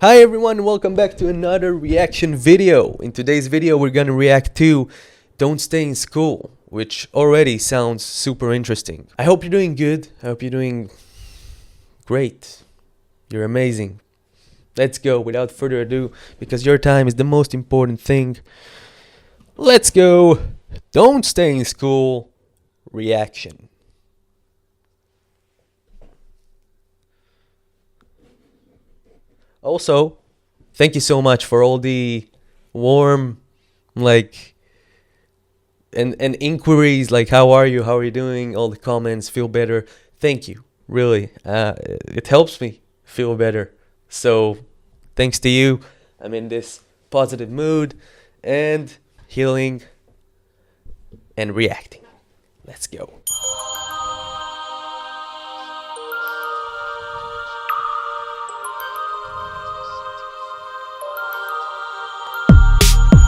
Hi everyone, welcome back to another reaction video. In today's video we're gonna react to Don't Stay in School, which already sounds super interesting. I hope you're doing good. I hope you're doing great. You're amazing. Let's go without further ado, because your time is the most important thing. Let's go. Don't Stay in School reaction. Also, thank you so much for all the warm, and inquiries, like how are you doing, all the comments, feel better. Thank you, really. It helps me feel better. So, thanks to you, I'm in this positive mood and healing and reacting. Let's go.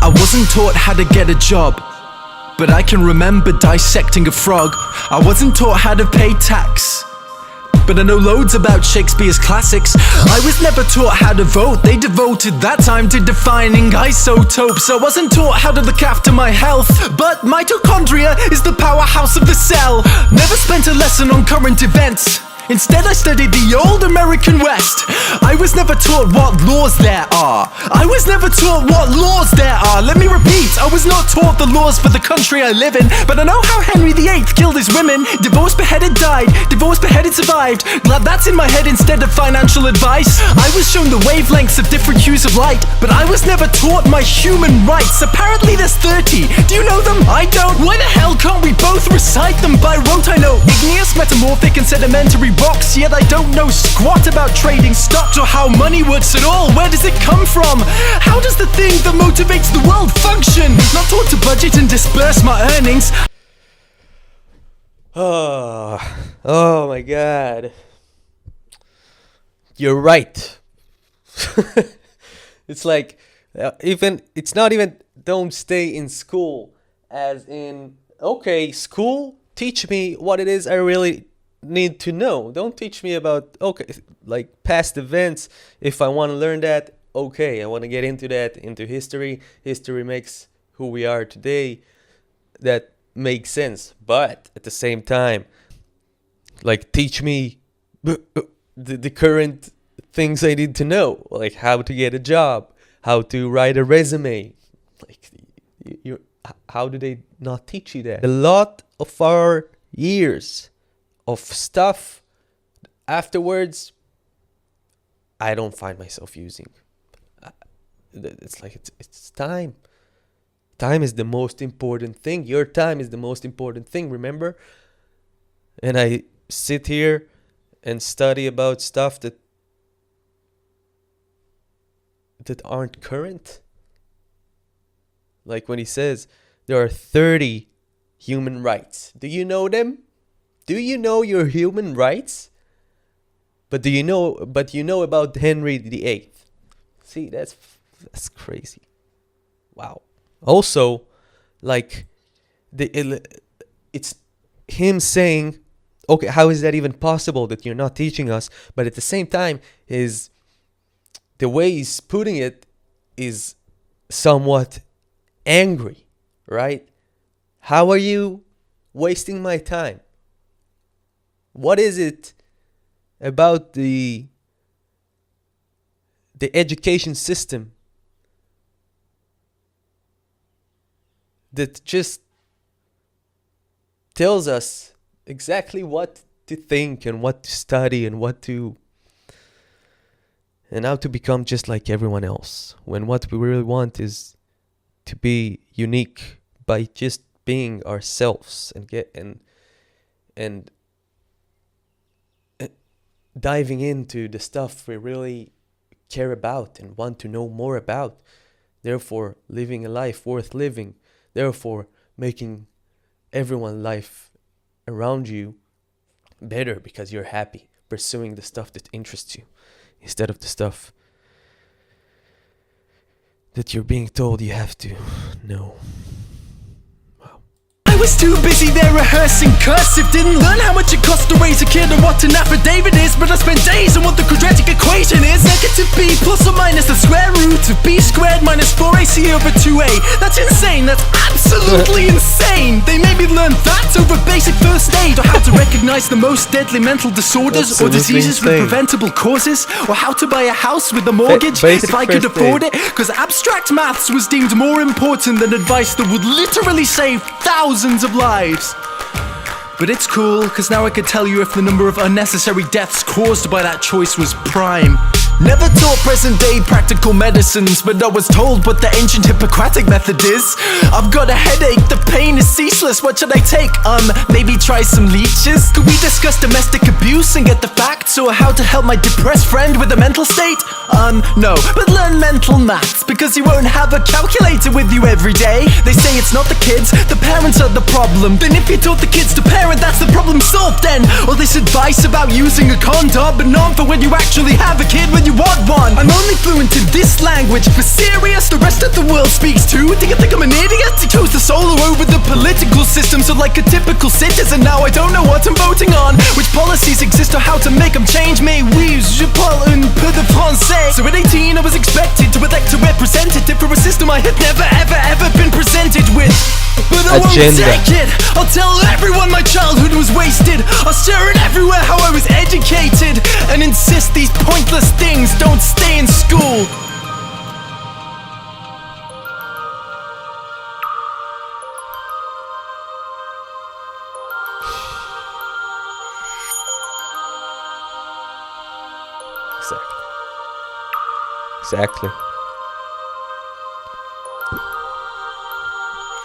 I wasn't taught how to get a job, but I can remember dissecting a frog. I wasn't taught how to pay tax, but I know loads about Shakespeare's classics. I was never taught how to vote. They devoted that time to defining isotopes. I wasn't taught how to look after my health, but mitochondria is the powerhouse of the cell. Never spent a lesson on current events. Instead I studied the old American West. I was never taught what laws there are. I was never taught what laws there are. Let me repeat, I was not taught the laws for the country I live in, but I know how Henry VIII killed his women. Divorced, beheaded, died. Divorced, beheaded, survived. Glad that's in my head instead of financial advice. I was shown the wavelengths of different hues of light, but I was never taught my human rights. Apparently there's 30. Do you know them? I don't. Why the hell can't we both recite them by rote? I know igneous, metamorphic and sedimentary rocks, yet I don't know squat about trading stocks or how money works at all. Where does it come from? How does the thing that motivates the world function? Not taught to budget and disperse my earnings. Oh my god. You're right. It's like, it's not even don't stay in school, as in, okay, school, teach me what it is I really need to know. Don't teach me about, okay, like past events. If I want to learn that, okay, I want to get into that, into history. History makes who we are today. That makes sense. But at the same time, like, teach me the current things I need to know, like how to get a job, how to write a resume. Like, how do they not teach you that? A lot of our years of stuff afterwards, I don't find myself using. It's like, it's time. Time is the most important thing. Your time is the most important thing, remember? And I sit here and study about stuff that aren't current. Like when he says there are 30 human rights. Do you know them? Do you know your human rights? But you know about Henry VIII. See, that's crazy. Wow. Also, like, it's him saying, okay, how is that even possible that you're not teaching us? But at the same time, the way he's putting it is somewhat angry, right? How are you wasting my time? What is it about the education system that just tells us exactly what to think and what to study and how to become just like everyone else, when what we really want is to be unique by just being ourselves and diving into the stuff we really care about and want to know more about. Therefore, living a life worth living. Therefore, making everyone's life around you better because you're happy, pursuing the stuff that interests you instead of the stuff that you're being told you have to know. Wow. was too busy there rehearsing cursive. Didn't learn how much it costs to raise a kid and what an affidavit is. But I spent days on what the quadratic equation is. Negative b plus or minus the square root of b squared minus 4ac over 2a. That's insane, that's absolutely insane. They made me learn that over basic first aid, or how to recognize the most deadly mental disorders or diseases with preventable causes, or how to buy a house with a mortgage if I could afford it. Cause abstract maths was deemed more important than advice that would literally save thousands of lives. But it's cool, cause now I could tell you if the number of unnecessary deaths caused by that choice was prime. Never taught present day practical medicines, but I was told what the ancient Hippocratic method is. I've got a headache, the pain is ceaseless, what should I take? Maybe try some leeches? Could we discuss domestic abuse and get the facts? Or how to help my depressed friend with a mental state? No, but learn mental maths, because you won't have a calculator with you every day. They say it's not the kids, the parents are the problem. Then if you taught the kids to parent, that's the problem solved then. All this advice about using a condom, but not for when you actually have a kid when you want one. I'm only fluent in this language, for serious, the rest of the world speaks too. Do you think I'm an idiot? I chose the solo over the political system, so like a typical citizen now I don't know what I'm voting on, which policies exist or how to make them change. Mais oui, je parle un peu de français. So at 18 I was expected to elect a representative for a system I had never ever ever been presented with. But I won't take it, I'll tell everyone my childhood was wasted. I'll share it everywhere how I was educated, and insist these pointless things don't stay in school. Exactly.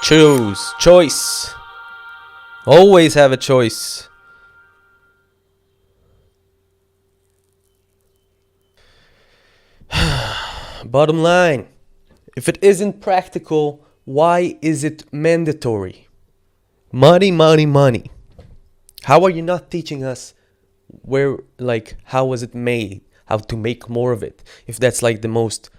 Choice. Always have a choice. Bottom line, if it isn't practical, why is it mandatory? Money. How are you not teaching us how was it made? How to make more of it? If that's like the most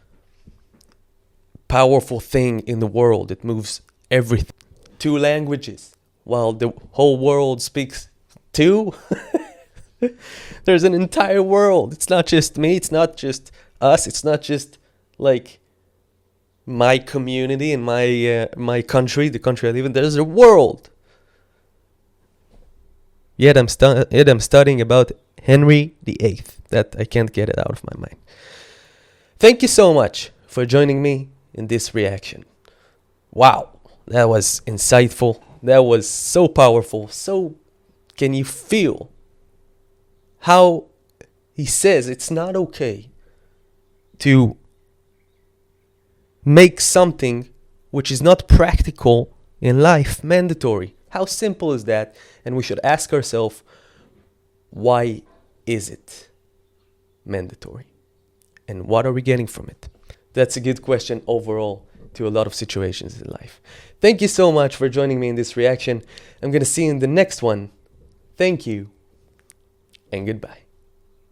powerful thing in the world, it moves everything. 2 languages, while the whole world speaks 2. There's an entire world. It's not just me, it's not just us, it's not just like my community and my country, the country I live in. There's a world. Yet I'm studying about Henry VIII. That I can't get it out of my mind. Thank you so much for joining me in this reaction. Wow, that was insightful. That was so powerful. So can you feel how he says it's not okay to make something which is not practical in life mandatory? How simple is that? And we should ask ourselves, why is it mandatory? And what are we getting from it? That's a good question overall to a lot of situations in life. Thank you so much for joining me in this reaction. I'm going to see you in the next one. Thank you and goodbye.